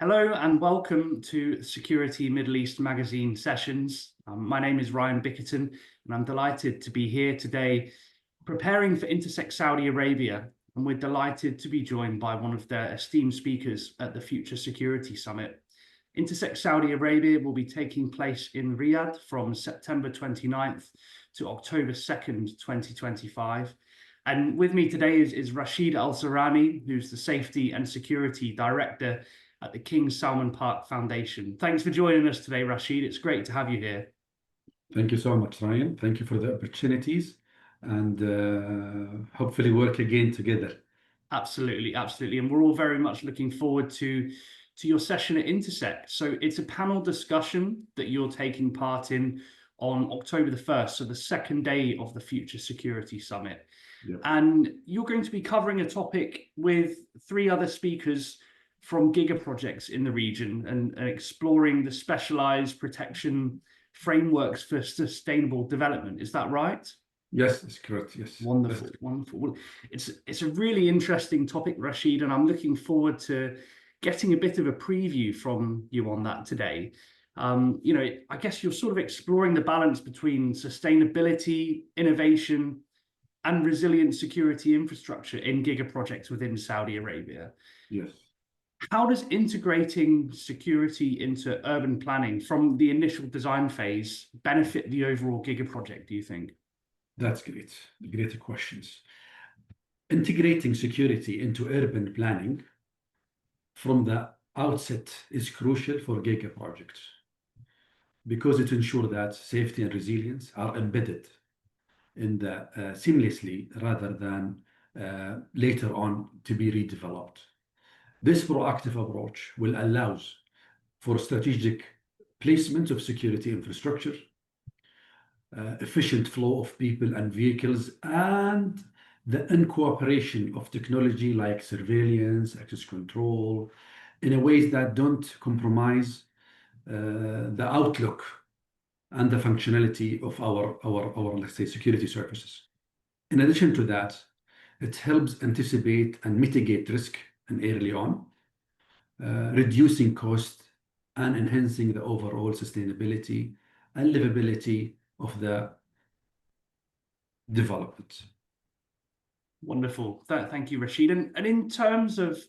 Hello and welcome to Security Middle East Magazine sessions. My name is Ryan Bickterton and I'm delighted to be here today preparing for Intersec Saudi Arabia, and we're delighted to be joined by one of their esteemed speakers at the Future Security Summit. Intersec Saudi Arabia will be taking place in Riyadh from September 29th to October 2nd, 2025. And with me today is Rasheed Alzahrani, who's the Safety and Security Director at the King Salman Park Foundation. Thanks for joining us today, Rasheed. It's great to have you here. Thank you so much, Ryan. Thank you for the opportunities and hopefully work again together. Absolutely, absolutely. And we're all very much looking forward to your session at Intersec. So it's a panel discussion that you're taking part in on October the 1st, so the second day of the Future Security Summit. Yep. And you're going to be covering a topic with three other speakers from Giga Projects in the region and exploring the specialized protection frameworks for sustainable development. Is that right? Yes, that's correct. Yes. Wonderful, wonderful. Well, it's a really interesting topic, Rasheed, and I'm looking forward to getting a bit of a preview from you on that today. I guess you're sort of exploring the balance between sustainability, innovation, and resilient security infrastructure in Giga Projects within Saudi Arabia. Yes. How does integrating security into urban planning from the initial design phase benefit the overall Giga project, do you think? That's great. Great questions. Integrating security into urban planning from the outset is crucial for Giga projects because it ensures that safety and resilience are embedded in the seamlessly rather than later on to be redeveloped. This proactive approach will allow for strategic placement of security infrastructure, efficient flow of people and vehicles, and the incorporation of technology like surveillance, access control, in a ways that don't compromise the outlook and the functionality of our let's say security services. In addition to that, it helps anticipate and mitigate risk and early on, reducing cost and enhancing the overall sustainability and livability of the development. Wonderful. Thank you, Rasheed. And in terms of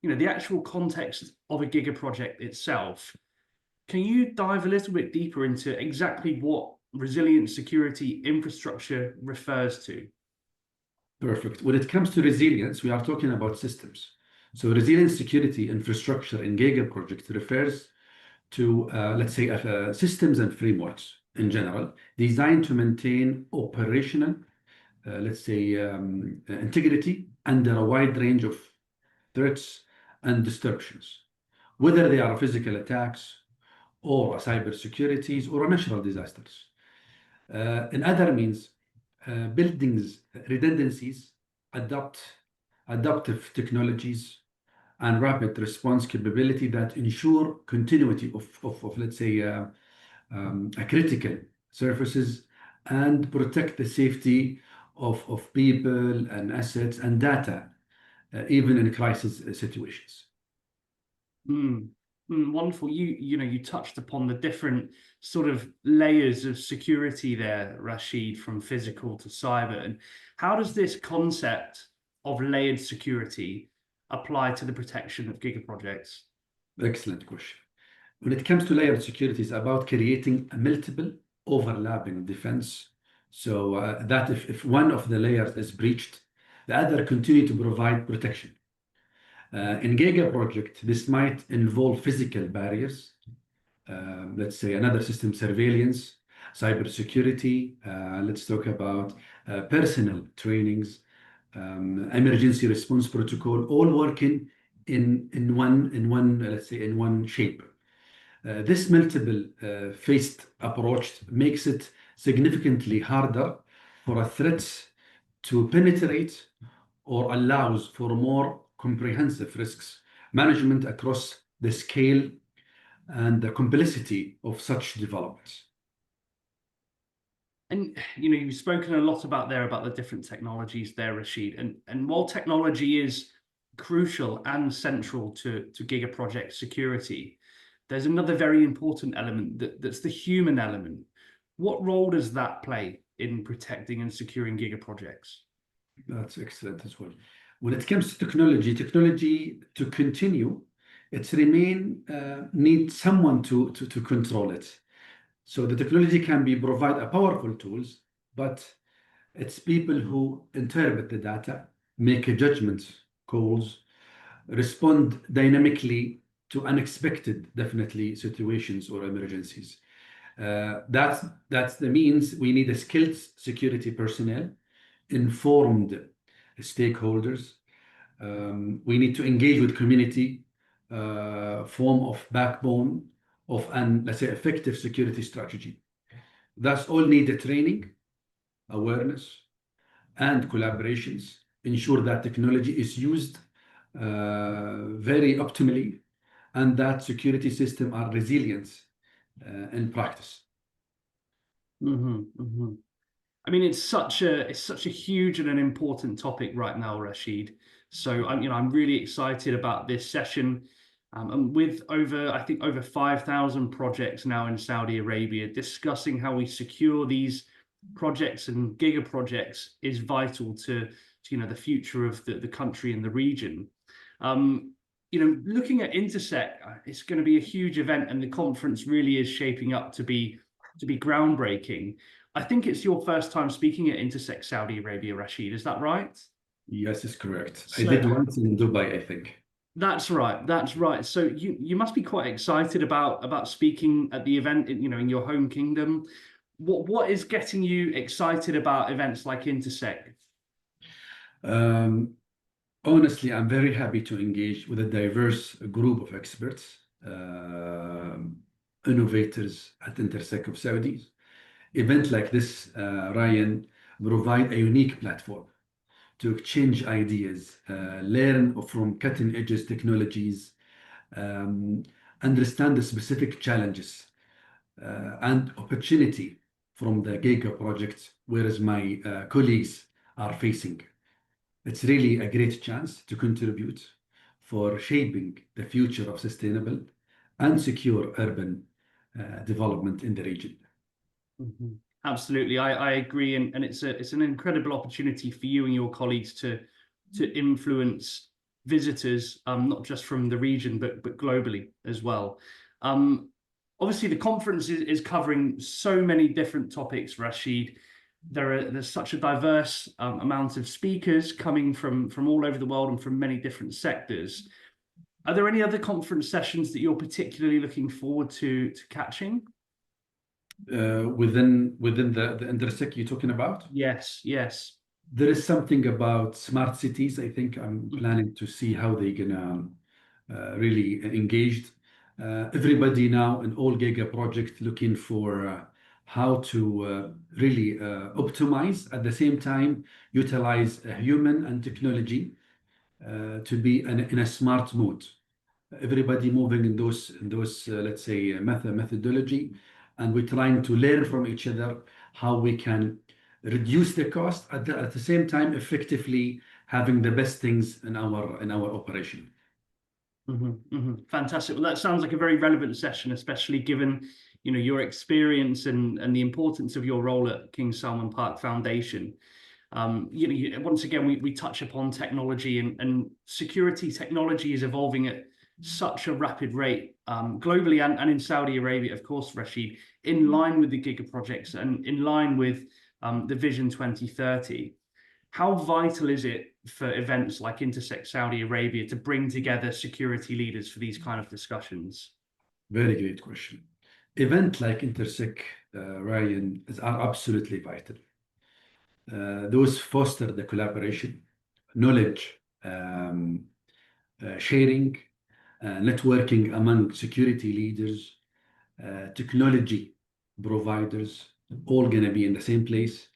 the actual context of a Giga project itself, can you dive a little bit deeper into exactly what resilient security infrastructure refers to? Perfect. When it comes to resilience, we are talking about systems. So resilient security infrastructure in Giga project refers to, let's say, systems and frameworks in general, designed to maintain operational, let's say, integrity under a wide range of threats and disruptions, whether they are physical attacks or cyber securities or natural disasters. In other means, buildings redundancies, adaptive technologies, and rapid response capability that ensure continuity of let's say, critical services and protect the safety of people and assets and data, even in crisis situations. Wonderful. You touched upon the different sort of layers of security there, Rasheed, from physical to cyber. And how does this concept of layered security apply to the protection of Giga projects? Excellent question. When it comes to layered security, it's about creating a multiple overlapping defense, so that if one of the layers is breached, the other continue to provide protection. In Giga project, this might involve physical barriers, let's say another system surveillance, cyber security. Let's talk about personal trainings, emergency response protocol, all working in one let's say in one shape. This multiple faced approach makes it significantly harder for a threat to penetrate or allows for more comprehensive risks management across the scale and the complexity of such developments. And you've spoken a lot about the different technologies there, Rasheed. And while technology is crucial and central to Giga Project Security, there's another very important element that's the human element. What role does that play in protecting and securing Giga projects? That's excellent as well. When it comes to technology to continue, it need someone to control it. So the technology can provide a powerful tools, but it's people who interpret the data, make a judgment calls, respond dynamically to unexpected, definitely situations or emergencies. That's the means we need a skilled security personnel, informed stakeholders. We need to engage with community, form of backbone of an, let's say, effective security strategy. That's all needed training, awareness, and collaborations. Ensure that technology is used very optimally and that security systems are resilient in practice. I mean, it's such a huge and an important topic right now, Rasheed. So I'm really excited about this session. And with I think over 5,000 projects now in Saudi Arabia, discussing how we secure these projects and giga projects is vital to the future of the country and the region. Looking at Intersec, it's going to be a huge event, and the conference really is shaping up to be groundbreaking. I think it's your first time speaking at Intersec Saudi Arabia, Rasheed. Is that right? Yes, it's correct. So, I did once in Dubai, I think. That's right. That's right. So you must be quite excited about speaking at the event in your home kingdom. What is getting you excited about events like Intersec? Honestly, I'm very happy to engage with a diverse group of experts, innovators at Intersec of Saudis. Events like this, Ryan, provide a unique platform to exchange ideas, learn from cutting edge technologies, understand the specific challenges and opportunity from the Giga project, whereas my colleagues are facing. It's really a great chance to contribute for shaping the future of sustainable and secure urban development in the region. Absolutely, I agree, and it's an incredible opportunity for you and your colleagues to influence visitors, not just from the region but globally as well. Obviously, the conference is covering so many different topics, Rasheed. There's such a diverse amount of speakers coming from all over the world and from many different sectors. Are there any other conference sessions that you're particularly looking forward to catching? Within the Intersec you're talking about? Yes. There is something about smart cities. I think I'm planning to see how they're gonna really engaged. Everybody now in all Giga projects looking for how to really optimize, at the same time utilize human and technology to be in a smart mode. Everybody moving in those let's say methodology, and we're trying to learn from each other how we can reduce the cost at the same time effectively having the best things in our operation. Fantastic. Well, that sounds like a very relevant session, especially given your experience and the importance of your role at King Salman Park Foundation. Once again, we touch upon technology, and security technology is evolving at such a rapid rate globally and in Saudi Arabia, of course, Rasheed, in line with the Giga projects and in line with the Vision 2030. How vital is it for events like Intersec Saudi Arabia to bring together security leaders for these kind of discussions? Very great question. Event like Intersec, Ryan, are absolutely vital. Those foster the collaboration, knowledge sharing, networking among security leaders, technology providers, all going to be in the same place,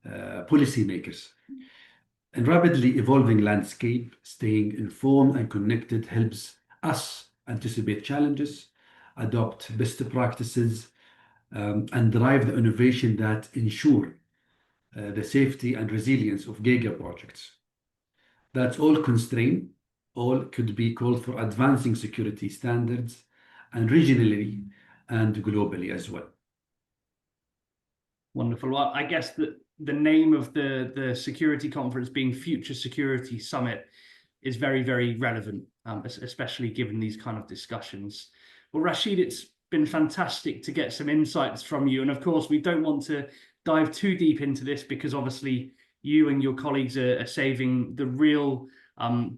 policymakers. And rapidly evolving landscape, staying informed and connected helps us anticipate challenges, adopt best practices, and drive the innovation that ensure the safety and resilience of Giga projects. That's all constrained all could be called for advancing security standards and regionally and globally as well. Wonderful. Well, I guess that the name of the security conference being Future Security Summit is very, very relevant, especially given these kind of discussions. Well, Rasheed, it's been fantastic to get some insights from you. And of course, we don't want to dive too deep into this because obviously you and your colleagues are saving the real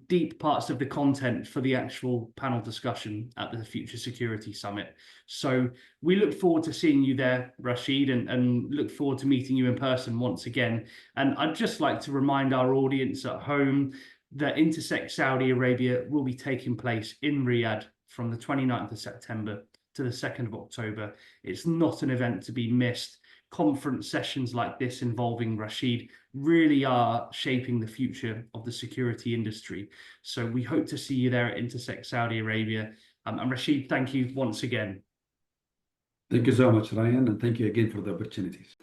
deep parts of the content for the actual panel discussion at the Future Security Summit. So we look forward to seeing you there, Rasheed, and look forward to meeting you in person once again. And I'd just like to remind our audience at home that Intersec Saudi Arabia will be taking place in Riyadh from the 29th of September to the 2nd of October. It's not an event to be missed. Conference sessions like this involving Rasheed really are shaping the future of the security industry. So we hope to see you there at Intersec Saudi Arabia. And Rasheed, thank you once again. Thank you so much, Ryan, and thank you again for the opportunities.